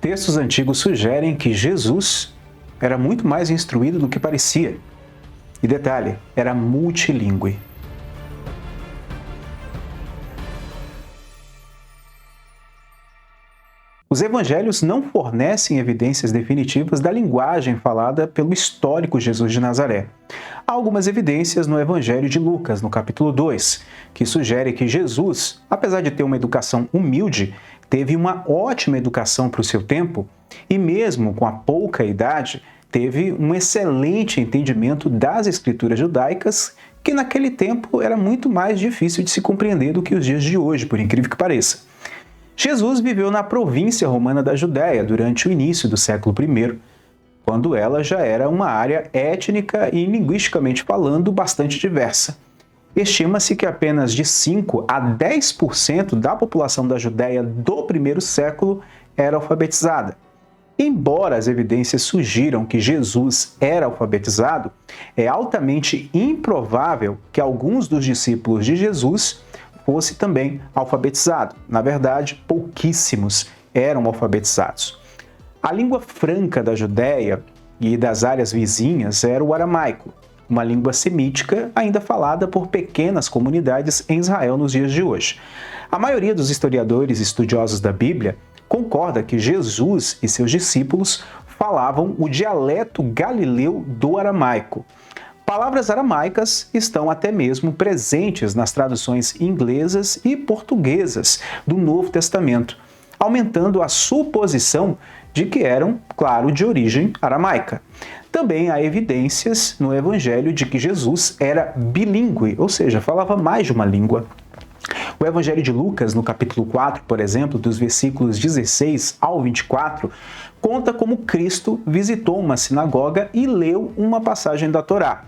Textos antigos sugerem que Jesus era muito mais instruído do que parecia. E detalhe, era multilingüe. Os evangelhos não fornecem evidências definitivas da linguagem falada pelo histórico Jesus de Nazaré. Há algumas evidências no Evangelho de Lucas, no capítulo 2, que sugere que Jesus, apesar de ter uma educação humilde, teve uma ótima educação para o seu tempo e mesmo com a pouca idade, teve um excelente entendimento das escrituras judaicas, que naquele tempo era muito mais difícil de se compreender do que os dias de hoje, por incrível que pareça. Jesus viveu na província romana da Judéia durante o início do século I, quando ela já era uma área étnica e linguisticamente falando bastante diversa. Estima-se que apenas de 5 a 10% da população da Judéia do primeiro século era alfabetizada. Embora as evidências sugiram que Jesus era alfabetizado, é altamente improvável que alguns dos discípulos de Jesus fosse também alfabetizado. Na verdade, pouquíssimos eram alfabetizados. A língua franca da Judéia e das áreas vizinhas era o aramaico, uma língua semítica ainda falada por pequenas comunidades em Israel nos dias de hoje. A maioria dos historiadores e estudiosos da Bíblia concorda que Jesus e seus discípulos falavam o dialeto galileu do aramaico. Palavras aramaicas estão até mesmo presentes nas traduções inglesas e portuguesas do Novo Testamento, aumentando a suposição de que eram, claro, de origem aramaica. Também há evidências no Evangelho de que Jesus era bilíngue, ou seja, falava mais de uma língua. O Evangelho de Lucas, no capítulo 4, por exemplo, dos versículos 16 ao 24, conta como Cristo visitou uma sinagoga e leu uma passagem da Torá.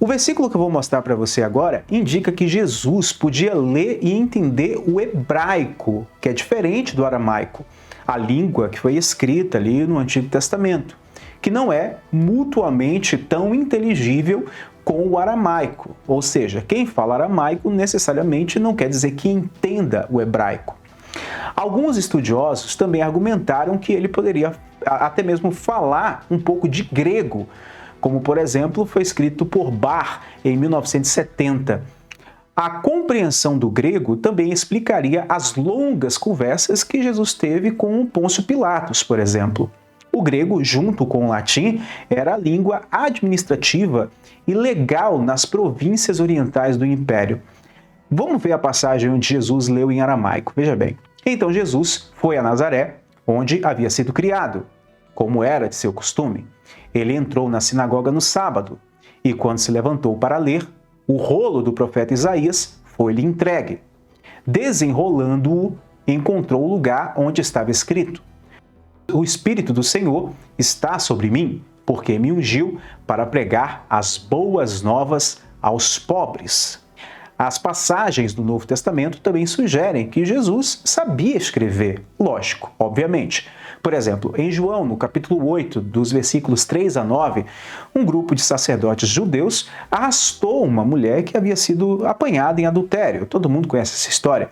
O versículo que eu vou mostrar para você agora indica que Jesus podia ler e entender o hebraico, que é diferente do aramaico, a língua que foi escrita ali no Antigo Testamento, que não é mutuamente tão inteligível com o aramaico. Ou seja, quem fala aramaico necessariamente não quer dizer que entenda o hebraico. Alguns estudiosos também argumentaram que ele poderia até mesmo falar um pouco de grego, como, por exemplo, foi escrito por Barr em 1970. A compreensão do grego também explicaria as longas conversas que Jesus teve com Pôncio Pilatos, por exemplo. O grego, junto com o latim, era a língua administrativa e legal nas províncias orientais do Império. Vamos ver a passagem onde Jesus leu em aramaico. Veja bem. Então Jesus foi a Nazaré, onde havia sido criado, como era de seu costume. Ele entrou na sinagoga no sábado, e quando se levantou para ler, o rolo do profeta Isaías foi-lhe entregue. Desenrolando-o, encontrou o lugar onde estava escrito: O Espírito do Senhor está sobre mim, porque me ungiu para pregar as boas novas aos pobres. As passagens do Novo Testamento também sugerem que Jesus sabia escrever, lógico, obviamente. Por exemplo, em João, no capítulo 8, dos versículos 3 a 9, um grupo de sacerdotes judeus arrastou uma mulher que havia sido apanhada em adultério. Todo mundo conhece essa história.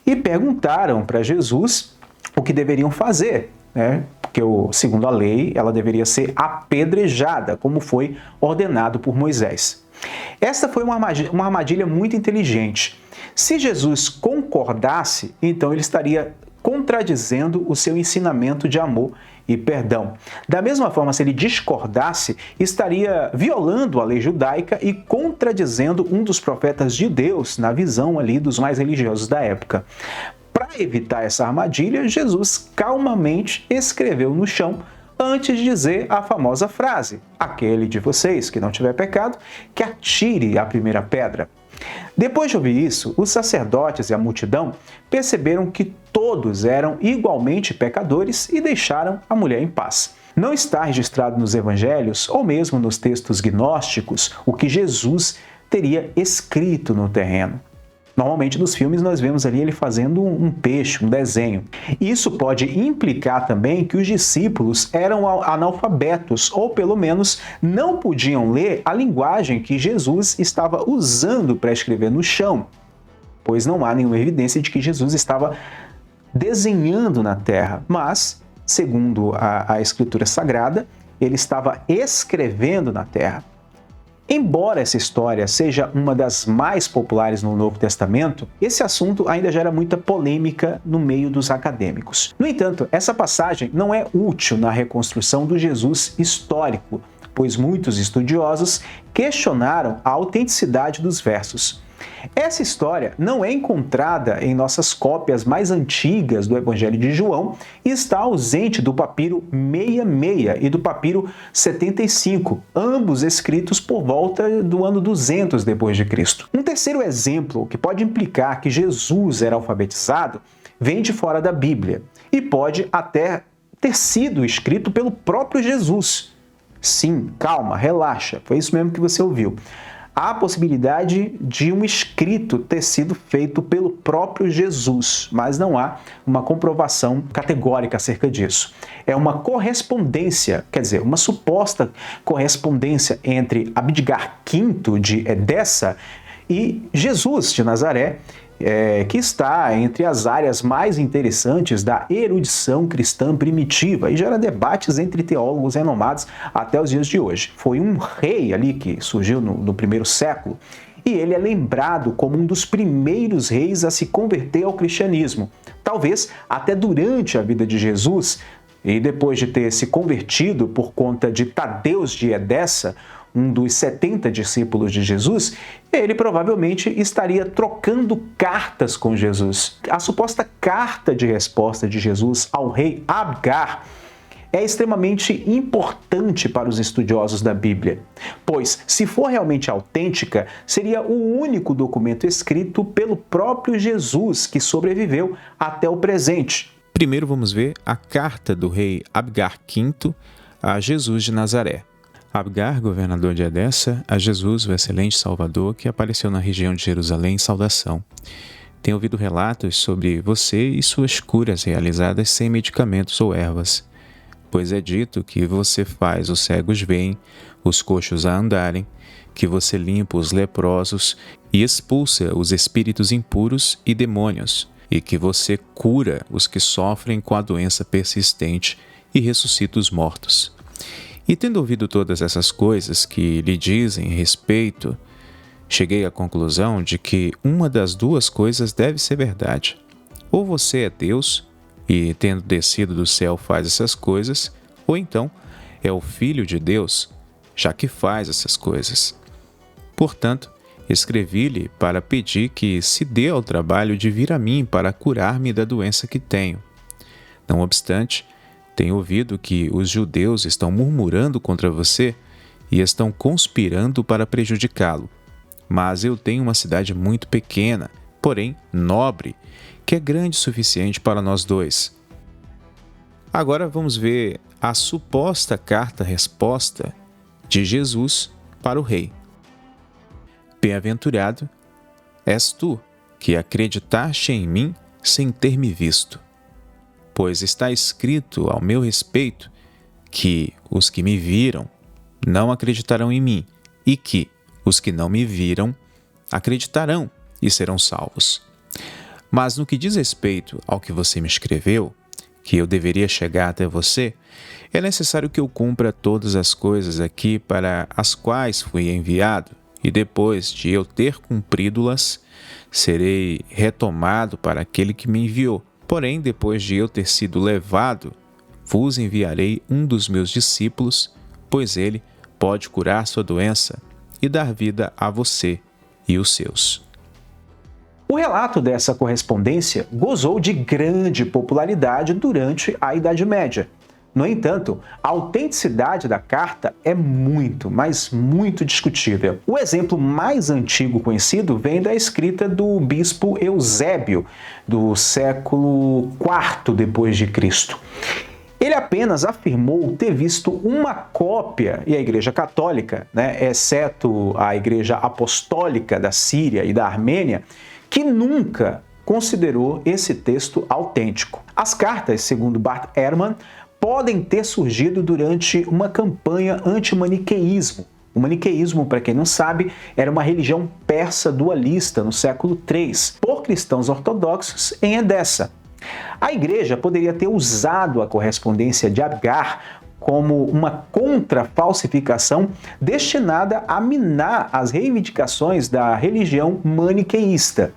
E perguntaram para Jesus o que deveriam fazer, né? Porque, segundo a lei, ela deveria ser apedrejada, como foi ordenado por Moisés. Esta foi uma armadilha muito inteligente. Se Jesus concordasse, então ele estaria contradizendo o seu ensinamento de amor e perdão. Da mesma forma, se ele discordasse, estaria violando a lei judaica e contradizendo um dos profetas de Deus na visão ali dos mais religiosos da época. Para evitar essa armadilha, Jesus calmamente escreveu no chão antes de dizer a famosa frase: aquele de vocês que não tiver pecado, que atire a primeira pedra. Depois de ouvir isso, os sacerdotes e a multidão perceberam que todos eram igualmente pecadores e deixaram a mulher em paz. Não está registrado nos evangelhos ou mesmo nos textos gnósticos o que Jesus teria escrito no terreno. Normalmente nos filmes nós vemos ali ele fazendo um peixe, um desenho. Isso pode implicar também que os discípulos eram analfabetos ou pelo menos não podiam ler a linguagem que Jesus estava usando para escrever no chão, pois não há nenhuma evidência de que Jesus estava desenhando na terra, mas segundo a Escritura Sagrada, ele estava escrevendo na terra. Embora essa história seja uma das mais populares no Novo Testamento, esse assunto ainda gera muita polêmica no meio dos acadêmicos. No entanto, essa passagem não é útil na reconstrução do Jesus histórico, pois muitos estudiosos questionaram a autenticidade dos versos. Essa história não é encontrada em nossas cópias mais antigas do Evangelho de João e está ausente do papiro 66 e do papiro 75, ambos escritos por volta do ano 200 depois de Cristo. Um terceiro exemplo que pode implicar que Jesus era alfabetizado vem de fora da Bíblia e pode até ter sido escrito pelo próprio Jesus. Sim, calma, relaxa, foi isso mesmo que você ouviu. Há a possibilidade de um escrito ter sido feito pelo próprio Jesus, mas não há uma comprovação categórica acerca disso. É uma correspondência, quer dizer, uma suposta correspondência entre Abdigar V de Edessa e Jesus de Nazaré, que está entre as áreas mais interessantes da erudição cristã primitiva e gera debates entre teólogos renomados até os dias de hoje. Foi um rei ali que surgiu no primeiro século e ele é lembrado como um dos primeiros reis a se converter ao cristianismo. Talvez até durante a vida de Jesus e depois de ter se convertido por conta de Tadeus de Edessa, um dos 70 discípulos de Jesus, ele provavelmente estaria trocando cartas com Jesus. A suposta carta de resposta de Jesus ao rei Abgar é extremamente importante para os estudiosos da Bíblia, pois, se for realmente autêntica, seria o único documento escrito pelo próprio Jesus que sobreviveu até o presente. Primeiro vamos ver a carta do rei Abgar V a Jesus de Nazaré. Abgar, governador de Edessa, a Jesus, o excelente Salvador, que apareceu na região de Jerusalém, saudação. Tenho ouvido relatos sobre você e suas curas realizadas sem medicamentos ou ervas, pois é dito que você faz os cegos verem, os coxos a andarem, que você limpa os leprosos e expulsa os espíritos impuros e demônios, e que você cura os que sofrem com a doença persistente e ressuscita os mortos. E tendo ouvido todas essas coisas que lhe dizem respeito, cheguei à conclusão de que uma das duas coisas deve ser verdade. Ou você é Deus, e tendo descido do céu faz essas coisas, ou então é o Filho de Deus, já que faz essas coisas. Portanto, escrevi-lhe para pedir que se dê ao trabalho de vir a mim para curar-me da doença que tenho. Não obstante, tenho ouvido que os judeus estão murmurando contra você e estão conspirando para prejudicá-lo. Mas eu tenho uma cidade muito pequena, porém nobre, que é grande o suficiente para nós dois. Agora vamos ver a suposta carta-resposta de Jesus para o rei. Bem-aventurado és tu, que acreditaste em mim sem ter me visto. Pois está escrito ao meu respeito que os que me viram não acreditarão em mim, e que os que não me viram acreditarão e serão salvos. Mas no que diz respeito ao que você me escreveu, que eu deveria chegar até você, é necessário que eu cumpra todas as coisas aqui para as quais fui enviado, e depois de eu ter cumprido-las, serei retomado para aquele que me enviou. Porém, depois de eu ter sido levado, vos enviarei um dos meus discípulos, pois ele pode curar sua doença e dar vida a você e os seus. O relato dessa correspondência gozou de grande popularidade durante a Idade Média. No entanto, a autenticidade da carta é muito, mas muito discutível. O exemplo mais antigo conhecido vem da escrita do bispo Eusébio, do século IV depois de Cristo. Ele apenas afirmou ter visto uma cópia, e a Igreja Católica, exceto a Igreja Apostólica da Síria e da Armênia, que nunca considerou esse texto autêntico. As cartas, segundo Bart Ehrman, podem ter surgido durante uma campanha anti-maniqueísmo. O maniqueísmo, para quem não sabe, era uma religião persa dualista no século III, por cristãos ortodoxos em Edessa. A igreja poderia ter usado a correspondência de Abgar como uma contra-falsificação destinada a minar as reivindicações da religião maniqueísta.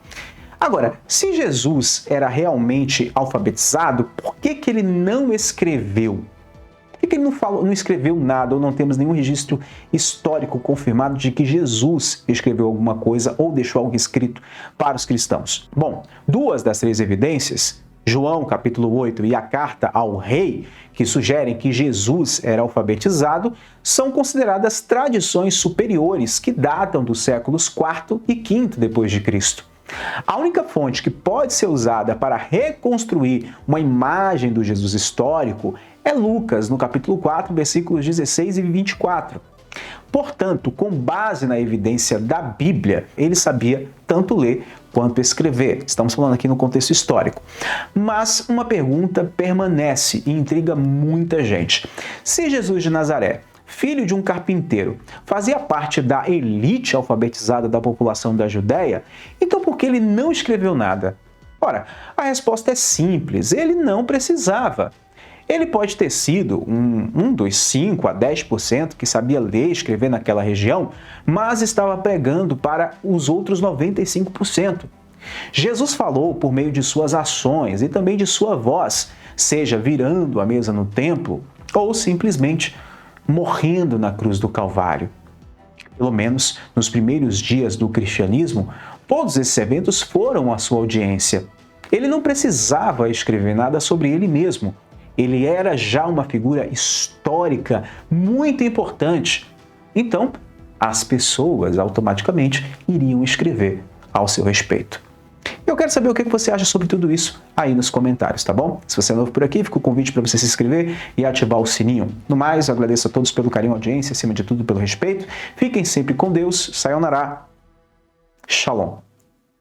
Agora, se Jesus era realmente alfabetizado, por que ele não escreveu? Por que ele não escreveu nada ou não temos nenhum registro histórico confirmado de que Jesus escreveu alguma coisa ou deixou algo escrito para os cristãos? Bom, 2 das 3 evidências, João capítulo 8 e a carta ao rei, que sugerem que Jesus era alfabetizado, são consideradas tradições superiores que datam dos séculos IV e V depois de Cristo. A única fonte que pode ser usada para reconstruir uma imagem do Jesus histórico é Lucas, no capítulo 4, versículos 16 e 24. Portanto, com base na evidência da Bíblia, ele sabia tanto ler quanto escrever. Estamos falando aqui no contexto histórico. Mas uma pergunta permanece e intriga muita gente. Se Jesus de Nazaré, filho de um carpinteiro, fazia parte da elite alfabetizada da população da Judéia, então por que ele não escreveu nada? Ora, a resposta é simples, ele não precisava. Ele pode ter sido um dos 5 a 10% que sabia ler e escrever naquela região, mas estava pregando para os outros 95%. Jesus falou por meio de suas ações e também de sua voz, seja virando a mesa no templo ou simplesmente morrendo na cruz do Calvário. Pelo menos nos primeiros dias do cristianismo, todos esses eventos foram à sua audiência. Ele não precisava escrever nada sobre ele mesmo. Ele era já uma figura histórica muito importante. Então, as pessoas automaticamente iriam escrever ao seu respeito. Eu quero saber o que você acha sobre tudo isso aí nos comentários, tá bom? Se você é novo por aqui, fica o convite para você se inscrever e ativar o sininho. No mais, eu agradeço a todos pelo carinho e audiência, acima de tudo pelo respeito. Fiquem sempre com Deus. Sayonara. Shalom.